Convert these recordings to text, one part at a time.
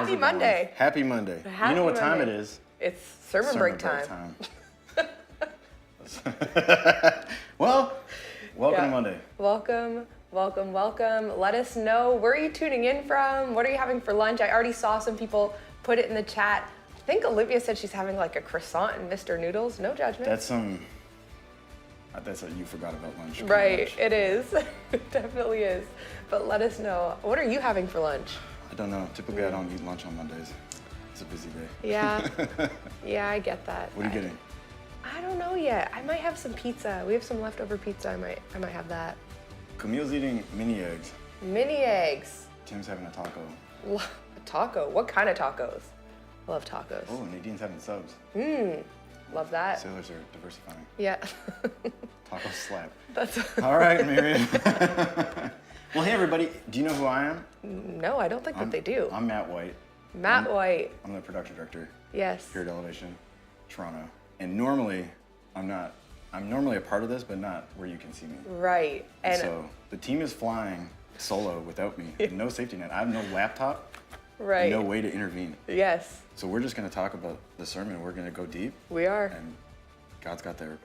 Happy Monday. Happy Monday. Happy you know what time Monday. it is? It's sermon break time. Well, welcome Yeah. to Monday. Welcome. Let us know, where are you tuning in from? What are you having for lunch? I already saw some people put it in the chat. I think Olivia said she's having like a croissant and Mr. Noodles. No judgment. That's what you forgot about lunch. Right, it is. It definitely is. But let us know. What are you having for lunch? I don't know. Typically, I don't eat lunch on Mondays. It's a busy day. Yeah. Yeah, I get that. What are you getting? I don't know yet. I might have some pizza. We have some leftover pizza. I might have that. Camille's eating mini eggs. Mini eggs. Tim's having a taco. A taco? What kind of tacos? Love tacos. Oh, Nadine's having subs. Love that. Sailors are diversifying. Yeah. Tacos slap. That's All right, Miriam. Well, hey, everybody. Do you know who I am? No, I don't think that they do. I'm Matt White. Matt White. I'm the production director Yes. here at Elevation, Toronto. And normally, I'm normally a part of this, but not where you can see me. Right. And So the team is flying solo without me. No safety net. I have no laptop. right. No way to intervene. Yes, So we're just going to talk about the sermon. We're going to go deep, we are. and God's got them.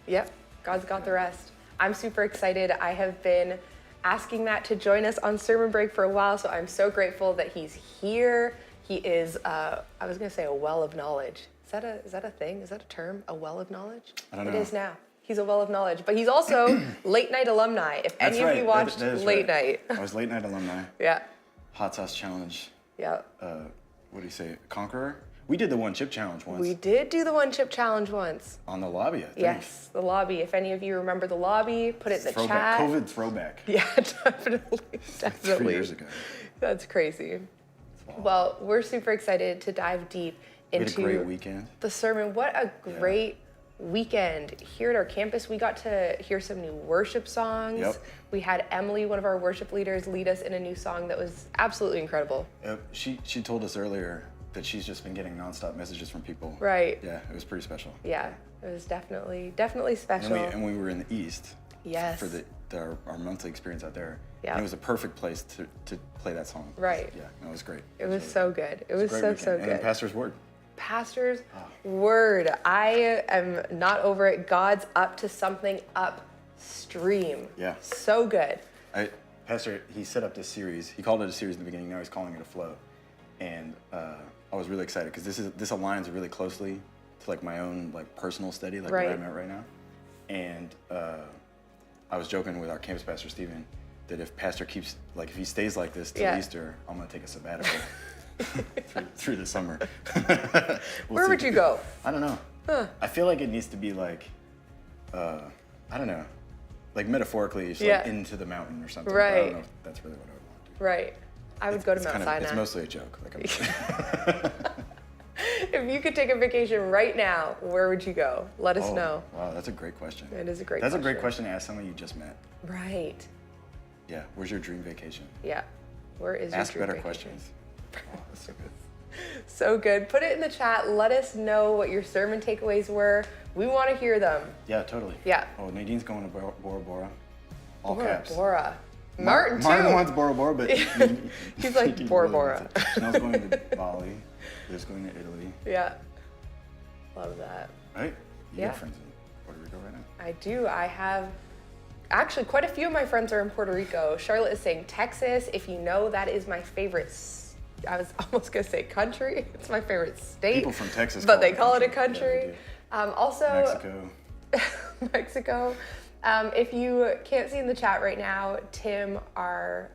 Yep. God's got the rest. I'm super excited. I have been asking Matt to join us on sermon break for a while, so I'm so grateful that he's here. He is, I was gonna say a well of knowledge. Is that a thing? Is that a term? A well of knowledge? I don't know. It is now. He's a well of knowledge, but he's also late night alumni. If That's any right. of you watched That is Late right. Night. I was late night alumni. Yeah. Hot Sauce Challenge. Yeah. What do you say? Conqueror? We did the one chip challenge once. We did do the one chip challenge once. On the lobby, I think. Yes, the lobby. If any of you remember the lobby, put it in the Throwback. chat. COVID throwback. Yeah, definitely. 3 years ago. That's crazy. Well, we're super excited to dive deep We into had a great weekend. the sermon. What a great weekend. Here at our campus, we got to hear some new worship songs. Yep. We had Emily, one of our worship leaders, lead us in a new song that was absolutely incredible. She told us earlier that she's just been getting nonstop messages from people. Right. Yeah, it was pretty special. Yeah, it was definitely special. And we were in the East. Yes. For our monthly experience out there. Yeah. And it was a perfect place to play that song. Right. Yeah, no, it was great. It was so good. It was a great so weekend. good. And then Pastor's Word. Pastor's Word. I am not over it. God's up to something upstream. Yeah. So good. Pastor, he set up this series. He called it a series in the beginning. Now he's calling it a flow. And I was really excited because this aligns really closely to like my own like personal study, like Right. where I'm at right now. And I was joking with our campus pastor Stephen that if Pastor keeps if he stays like this till Yeah. Easter, I'm gonna take a sabbatical through the summer. Where would you go? I don't know. I feel like it needs to be like, I don't know, like metaphorically, just Yeah. like into the mountain or something. Right. But I don't know if that's really what I would want to do. Right. I would go to Mount Sinai. It's mostly a joke. Like If you could take a vacation right now, where would you go? Let us know. Wow, that's a great question. It is a great That's question. a great question to ask someone you just met. Right. Yeah, where's your dream vacation? Yeah. Where is your Ask dream better vacation? questions. Oh, that's so good. So good. Put it in the chat. Let us know what your sermon takeaways were. We want to hear them. Yeah, totally. Yeah. Oh, Nadine's going to Bora Bora. All Bora caps. Bora. Martin, too. Martin wants Bora Bora, but He's like, he Bora really Bora. wants it. Chanel's going to Bali. Liv's going to Italy. Yeah. Love that. Right? You Yeah. have friends in Puerto Rico right now? I do. I have, actually, quite a few of my friends are in Puerto Rico. Charlotte is saying Texas. If you know, that is my favorite, I was almost going to say country. It's my favorite state. People from Texas but they it call it a Yeah, country. they do. Also, Mexico. Mexico. If you can't see in the chat right now, Tim, our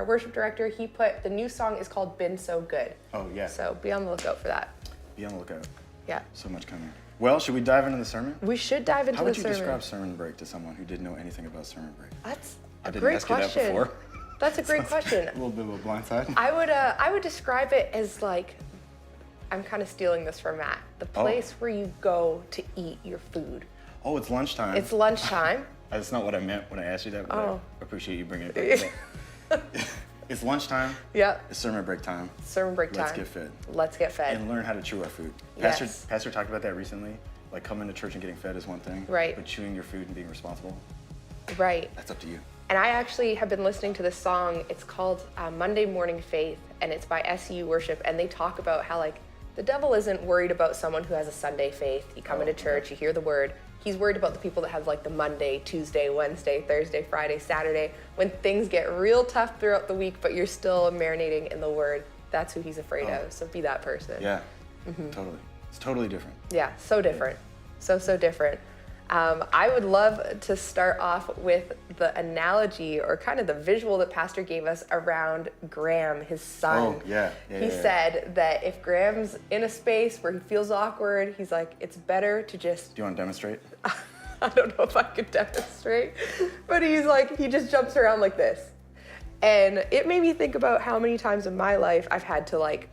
worship director, he put the new song is called "Been So Good." Oh, yeah. So be on the lookout for that. Be on the lookout. Yeah. So much coming. Well, should we dive into the sermon? We should dive into How the would you sermon. describe sermon break to someone who didn't know anything about sermon break? That's I a didn't great ask you that question. before. That's a great question. A little bit of a blindside. I would describe it as like, I'm kind of stealing this from Matt. The place where you go to eat your food. Oh, it's lunchtime. It's lunchtime. That's not what I meant when I asked you that, but Oh. I appreciate you bringing it back. It's lunchtime. Yeah. It's sermon break time. Sermon break time. Let's get fed. Let's get fed. And learn how to chew our food. Yes. Pastor talked about that recently. Like coming to church and getting fed is one thing. Right. But chewing your food and being responsible, Right. that's up to you. And I actually have been listening to this song. It's called Monday Morning Faith. and it's by SU Worship, and they talk about how like the devil isn't worried about someone who has a Sunday faith. You come into church, you hear the word. He's worried about the people that have like the Monday, Tuesday, Wednesday, Thursday, Friday, Saturday, when things get real tough throughout the week, but you're still marinating in the word. That's who he's afraid of. So be that person. Yeah, totally. It's totally different. Yeah, so different. So different. I would love to start off with the analogy or kind of the visual that Pastor gave us around Graham, his son. Oh, yeah. He said that if Graham's in a space where he feels awkward, he's like, it's better to just... Do you want to demonstrate? I don't know if I could demonstrate, but he's like, he just jumps around like this. And it made me think about how many times in my life I've had to like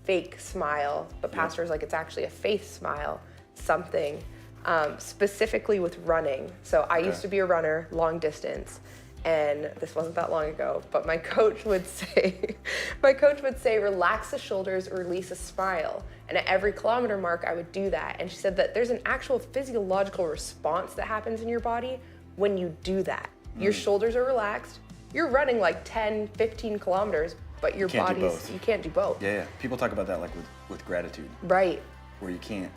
fake smile, but Pastor was like, it's actually a faith smile, something. Specifically with running. So I used to be a runner, long distance, and this wasn't that long ago, but my coach would say, relax the shoulders, release a smile. And at every kilometer mark, I would do that. And she said that there's an actual physiological response that happens in your body when you do that. Your shoulders are relaxed. You're running like 10, 15 kilometers, but your body's, you can't do both. Yeah. People talk about that like with gratitude. Right. Where you can't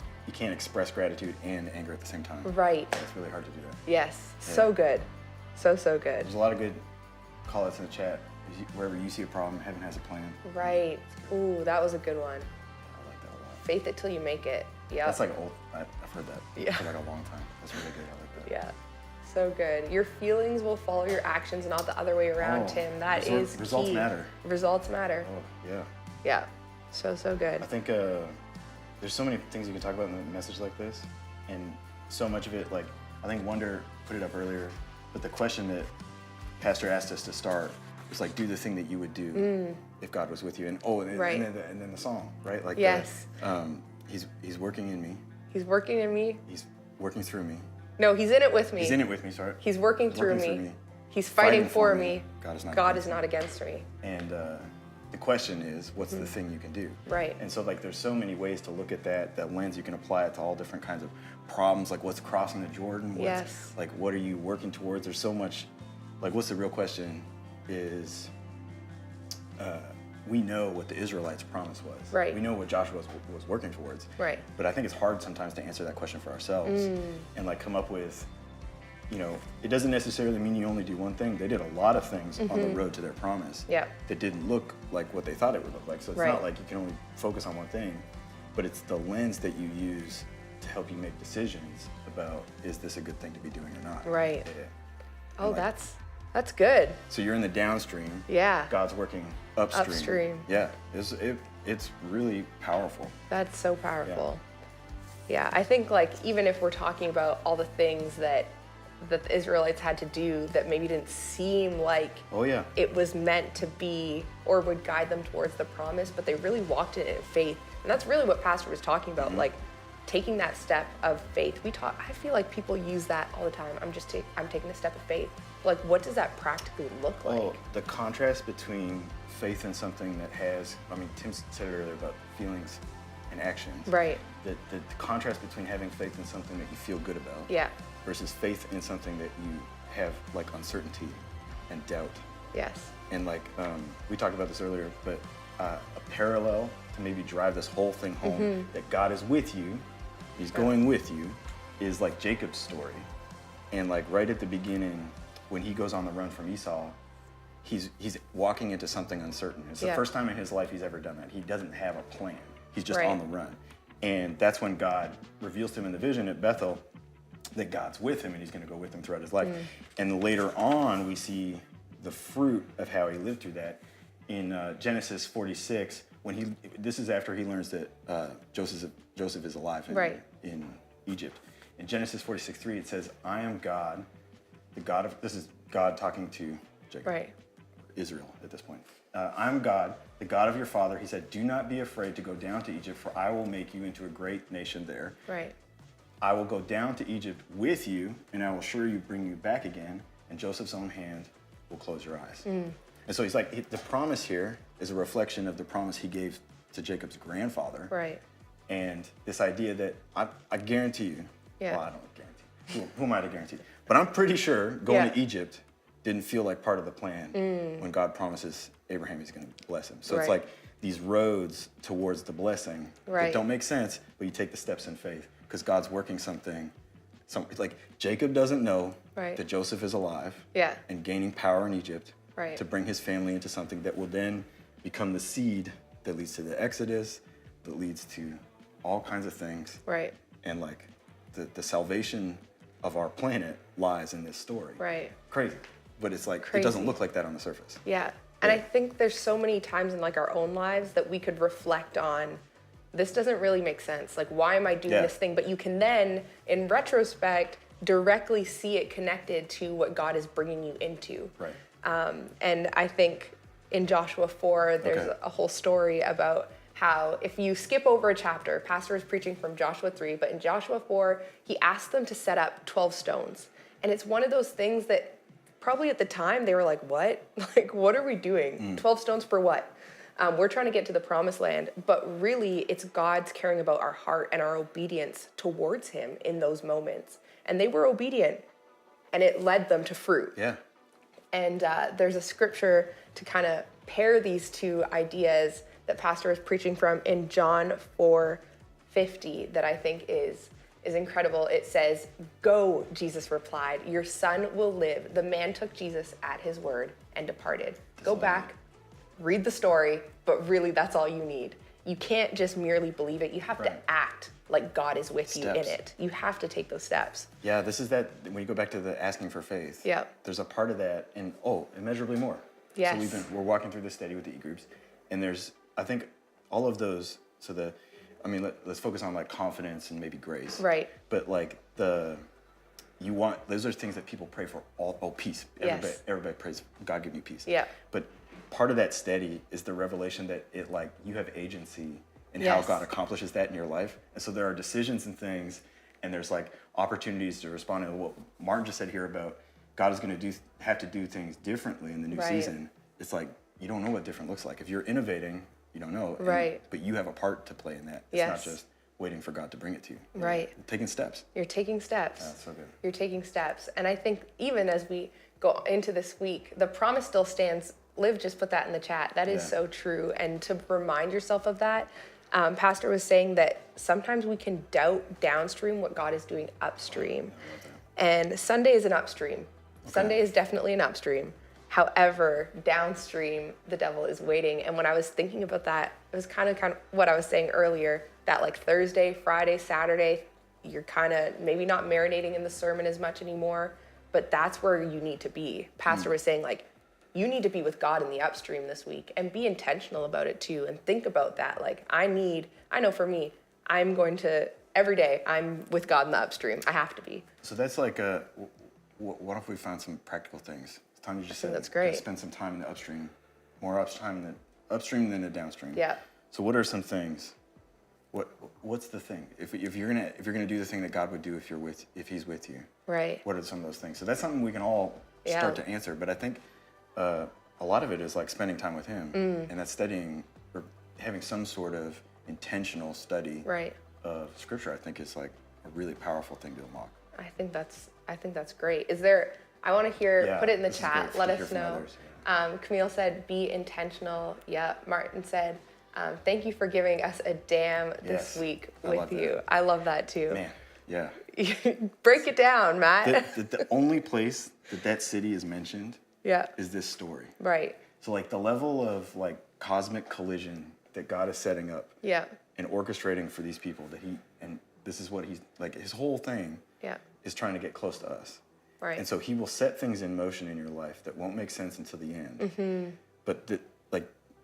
express gratitude and anger at the same time. Right. It's really hard to do that. Yes. Yeah. So good. So good. There's a lot of good call-outs in the chat. Wherever you see a problem, heaven has a plan. Right. Ooh, that was a good one. I like that a lot. Faith it till you make it. Yeah. That's like old. I've heard that for like a long time. That's really good. I like that. Yeah. So good. Your feelings will follow your actions, not the other way around, Tim. That is results key. matter. Results matter. Oh, yeah. Yeah. So good. I think there's so many things you can talk about in a message like this, and so much of it, like, I think Wonder put it up earlier, but the question that Pastor asked us to start was like, do the thing that you would do if God was with you. And and then the song, right? Like, yes. He's working in me. He's working in me. He's working through me. No, he's in it with me. He's in it with me, sorry. He's working through me. He's fighting for me. God is not against me. And the question is, what's the thing you can do? Right. And so like there's so many ways to look at that lens. You can apply it to all different kinds of problems, like what's crossing the Jordan? Yes. Like what are you working towards? There's so much, like what's the real question is, we know what the Israelites' promise was. Right. We know what Joshua was working towards. Right. But I think it's hard sometimes to answer that question for ourselves and like come up with, you know, it doesn't necessarily mean you only do one thing. They did a lot of things on the road to their promise that didn't look like what they thought it would look like. So it's not like you can only focus on one thing, but it's the lens that you use to help you make decisions about, is this a good thing to be doing or not? Right. Yeah. Oh, like, that's good. So you're in the downstream. Yeah. God's working upstream. Upstream. Yeah. It's really powerful. That's so powerful. Yeah. I think like even if we're talking about all the things that the Israelites had to do that maybe didn't seem like it was meant to be or would guide them towards the promise, but they really walked in it in faith. And that's really what Pastor was talking about, like taking that step of faith. I feel like people use that all the time. I'm taking a step of faith. Like, what does that practically look like? Oh, the contrast between faith in something that has, I mean, Tim said it earlier about feelings and actions. Right. The contrast between having faith in something that you feel good about. Yeah. Versus faith in something that you have like uncertainty and doubt. Yes. And like, we talked about this earlier, but a parallel to maybe drive this whole thing home, that God is with you, he's going with you, is like Jacob's story. And like right at the beginning, when he goes on the run from Esau, he's walking into something uncertain. It's the first time in his life he's ever done that. He doesn't have a plan. He's just on the run. And that's when God reveals to him in the vision at Bethel that God's with him and he's going to go with him throughout his life. And later on, we see the fruit of how he lived through that in Genesis 46. This is after he learns that Joseph is alive in Egypt. In Genesis 46:3, it says, "I am God, the God of." This is God talking to Jacob, Israel at this point. "I'm God, the God of your father." He said, "Do not be afraid to go down to Egypt, for I will make you into a great nation there. Right. I will go down to Egypt with you, and I will surely bring you back again, and Joseph's own hand will close your eyes." And so he's like, the promise here is a reflection of the promise he gave to Jacob's grandfather. Right. And this idea that I guarantee you, well, I don't guarantee, who am I to guarantee? But I'm pretty sure going to Egypt didn't feel like part of the plan when God promises Abraham he's going to bless him. So it's Right. like these roads towards the blessing that Right. don't make sense, but you take the steps in faith because God's working something. Like Jacob doesn't know Right. that Joseph is alive Yeah. and gaining power in Egypt Right. to bring his family into something that will then become the seed that leads to the Exodus, that leads to all kinds of things. Right. And like the salvation of our planet lies in this story. Right. Crazy. But it's like, Crazy. it doesn't look like that on the surface. Yeah. And Yeah. I think there's so many times in like our own lives that we could reflect on, this doesn't really make sense. Like, why am I doing Yeah. this thing? But you can then, in retrospect, directly see it connected to what God is bringing you into. Right. And I think in Joshua 4, there's Okay. a whole story about how if you skip over a chapter, Pastor was preaching from Joshua 3, but in Joshua 4, he asked them to set up 12 stones. And it's one of those things that probably at the time they were like, what? Like, what are we doing? 12 stones for what? We're trying to get to the promised land, but really it's God's caring about our heart and our obedience towards him in those moments. And they were obedient, and it led them to fruit. Yeah. And there's a scripture to kind of pair these two ideas that Pastor is preaching from in John 4:50 that I think is incredible. It says, "Go," Jesus replied, "your son will live." The man took Jesus at his word and departed. Go back, read the story, but really that's all you need. You can't just merely believe it. You have to Right. act like God is with you in Steps. it. You have to take those steps. Yeah, this is that, when you go back to the asking for faith, Yep. there's a part of that, and immeasurably more. Yes. So we're walking through this study with the e-groups, and there's, I think, all of those, let's focus on like confidence and maybe grace. Right. But like those are things that people pray for, peace. Yes. Everybody prays, God give me peace. Yeah. But part of that study is the revelation that you have agency in Yes. how God accomplishes that in your life. And so there are decisions and things, and there's like opportunities to respond to what Martin just said here about God is going to have to do things differently in the new Right. season. It's like, you don't know what different looks like. If you're innovating, you don't know. Right. But you have a part to play in that. It's Yes. not just waiting for God to bring it to you. Right. Taking steps. You're taking steps. That's so good. You're taking steps. And I think even as we go into this week, the promise still stands. Liv just put that in the chat. That is Yeah. so true. And to remind yourself of that, Pastor was saying that sometimes we can doubt downstream what God is doing upstream. And Sunday is an upstream. Sunday is definitely an upstream. However, downstream, the devil is waiting. And when I was thinking about that, it was kind of what I was saying earlier, that like Thursday, Friday, Saturday, you're kind of maybe not marinating in the sermon as much anymore, but that's where you need to be. Pastor was saying like, you need to be with God in the upstream this week and be intentional about it too. And think about that. Like I know for me, I'm going to, every day I'm with God in the upstream. I have to be. So that's like what if we found some practical things? Tanya just said that's great. spend some time in the upstream, more upstream than the downstream. Yeah. So what are some things? What's the thing? If you're gonna do the thing that God would do if He's with you, Right. what are some of those things? So that's something we can all Yeah. start to answer. But I think a lot of it is like spending time with Him, and that's studying or having some sort of intentional study Right. of Scripture. I think is like a really powerful thing to unlock. I think that's great. I want to hear, Yeah, put it in the this is chat. great Let to hear us from know. others, Camille said, be intentional. Yeah. Martin said, thank you for giving us a damn this Yes, week I with love you. that. I love that too. Man, yeah. Break it down, Matt. The only place that city is mentioned Yeah. is this story. Right. So like the level of like cosmic collision that God is setting up Yeah. and orchestrating for these people and this is what he's like, his whole thing Yeah. is trying to get close to us. Right. And so he will set things in motion in your life that won't make sense until the end. Mm-hmm. But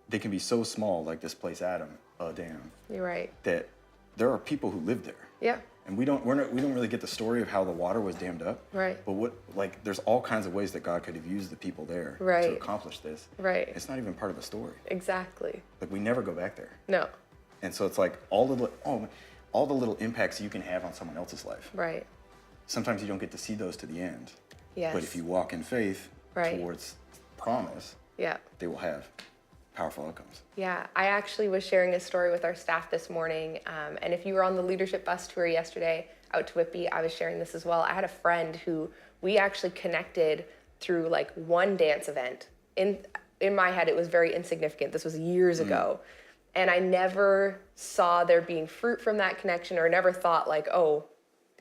they can be so small, like this place, Adam, damn, You're right. that there are people who live there. Yeah. And we don't really get the story of how the water was dammed up. Right. But there's all kinds of ways that God could have used the people there Right. to accomplish this. Right. It's not even part of the story. Exactly. Like we never go back there. No. And so it's like all the little impacts you can have on someone else's life. Right. Sometimes you don't get to see those to the end. Yes. But if you walk in faith Right. towards promise, Yeah. they will have powerful outcomes. Yeah, I actually was sharing a story with our staff this morning. And if you were on the leadership bus tour yesterday out to Whitby, I was sharing this as well. I had a friend who we actually connected through like one dance event. In my head, it was very insignificant. This was years ago. And I never saw there being fruit from that connection, or never thought like, oh,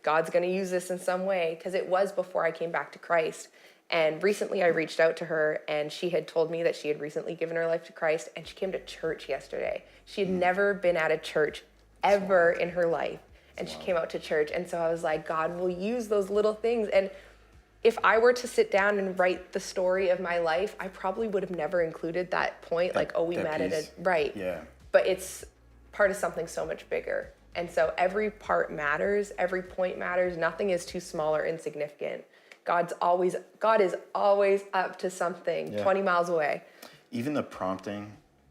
God's going to use this in some way, because it was before I came back to Christ. And recently I reached out to her, and she had told me that she had recently given her life to Christ, and she came to church yesterday. She had never been at a church ever in her life, and she came out to church. And so I was like, God will use those little things. And if I were to sit down and write the story of my life, I probably would have never included that point, like, oh, we met at a, right. Yeah. But it's part of something so much bigger. And so every part matters, every point matters. Nothing is too small or insignificant. God is always up to something 20 miles away. Even the prompting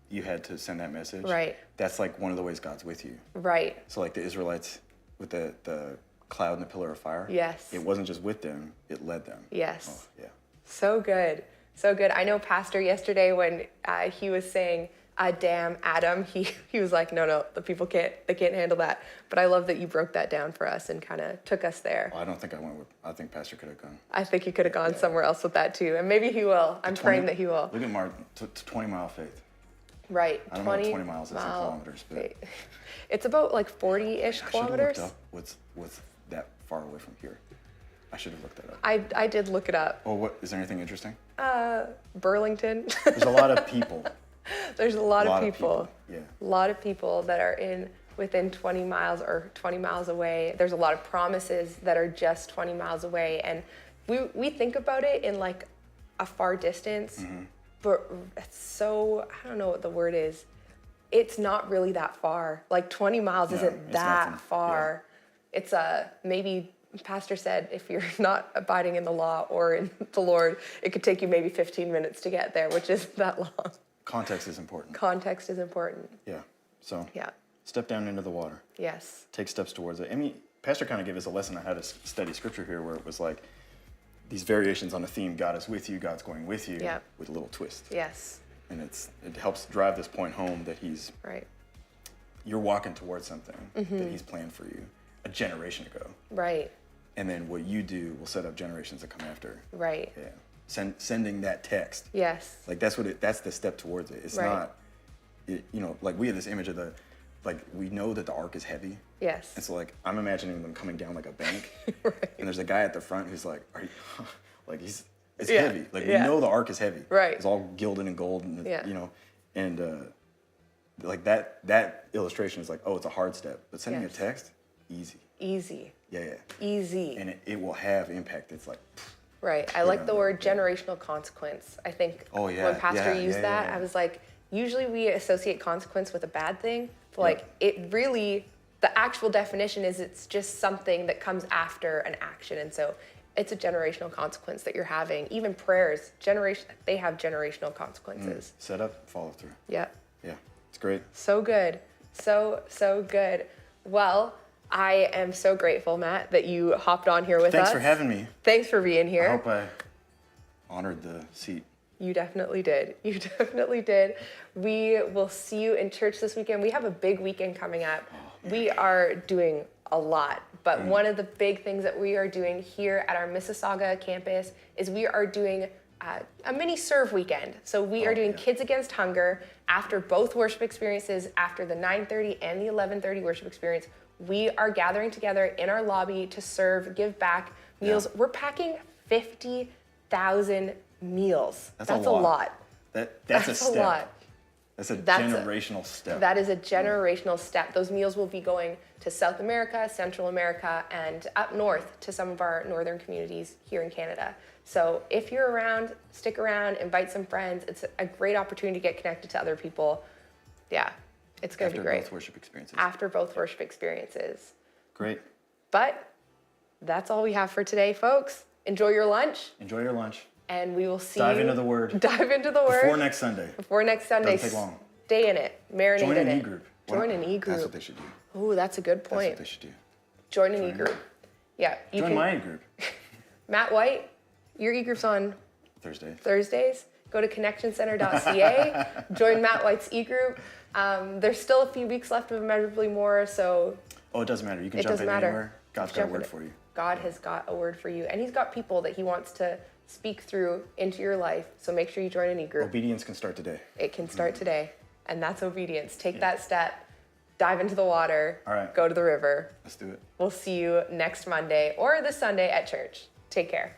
you had to send that message, right? That's like one of the ways God's with you. Right. So like the Israelites with the cloud and the pillar of fire. Yes. It wasn't just with them, it led them. Yes. Oh, yeah. So good. So good. I know Pastor yesterday when he was saying, damn, Adam, he was like, no, the people can't handle that. But I love that you broke that down for us and kind of took us there. Well, I don't think I think Pastor could have gone. I think he could have gone somewhere else with that too. And maybe he will. I'm praying that he will. Look at Mark, 20 mile faith. Right. I don't know what 20 miles is in kilometers, but it's about like 40-ish kilometers. I should have looked up what's that far away from here. I should have looked that up. I did look it up. Oh, is there anything interesting? Burlington. There's a lot of people. There's a lot of people. Yeah. A lot of people that are within 20 miles or 20 miles away. There's a lot of promises that are just 20 miles away. And we think about it in like a far distance, but it's so, I don't know what the word is. It's not really that far. Like 20 miles isn't that far. Yeah. It's maybe, Pastor said, if you're not abiding in the law or in the Lord, it could take you maybe 15 minutes to get there, which isn't that long. Context is important. Context is important. Yeah. So yeah. Step down into the water. Yes. Take steps towards it. I mean, Pastor kind of gave us a lesson on how to study scripture here, where it was like these variations on a theme, God is with you, God's going with you, with a little twist. Yes. And it helps drive this point home that you're walking towards something that he's planned for you a generation ago. Right. And then what you do will set up generations that come after. Right. Yeah. Sending that text. Yes. Like that's the step towards it. It's not, like we have this image of we know that the ark is heavy. Yes. And so like, I'm imagining them coming down like a bank. Right. And there's a guy at the front who's like, are you, like it's heavy. Like we know the ark is heavy. Right. It's all gilded and gold and, and like that illustration is like, oh, it's a hard step. But sending a text, easy. Easy. Yeah. Easy. And it will have impact. It's like, right. I like the word generational consequence. I think when Pastor used that, I was like, usually we associate consequence with a bad thing. But like it really, the actual definition is it's just something that comes after an action. And so it's a generational consequence that you're having. Even prayers, they have generational consequences. Set up, follow through. Yeah. Yeah. It's great. So good. So good. Well, I am so grateful, Matt, that you hopped on here with us. Thanks for having me. Thanks for being here. I hope I honored the seat. You definitely did. You definitely did. We will see you in church this weekend. We have a big weekend coming up. We are doing a lot, but one of the big things that we are doing here at our Mississauga campus is we are doing a mini serve weekend. So we are doing Kids Against Hunger after both worship experiences, after the 9:30 and the 11:30 worship experience. We are gathering together in our lobby to serve, give back meals. We're packing 50,000 meals. That's a lot. That's a step. Lot. That's a generational step. That is a generational step. Those meals will be going to South America, Central America, and up north to some of our northern communities here in Canada. So if you're around, stick around, invite some friends. It's a great opportunity to get connected to other people. Yeah, it's going to be great. After both worship experiences. After both worship experiences. Great. But that's all we have for today, folks. Enjoy your lunch. Enjoy your lunch. And we will see you. Dive into the Word. Dive into the Word. Before next Sunday. Doesn't take long. Stay in it. Marinate in it. Join an e-group. Join an e-group. That's what they should do. Oh, that's a good point. That's what they should do. Join an e-group. Yeah. Join my e-group. Matt White, your e-group's on Thursdays. Go to connectioncenter.ca. Join Matt White's e-group. There's still a few weeks left of Immeasurably More, so... Oh, it doesn't matter. You can jump in anywhere. God's got a word for you. God has got a word for you. And he's got people that he wants to speak through into your life. So make sure you join an e-group. Obedience can start today. It can start today, and that's obedience. Take that step, dive into the water, All right. go to the river. Let's do it. We'll see you next Monday or this Sunday at church. Take care.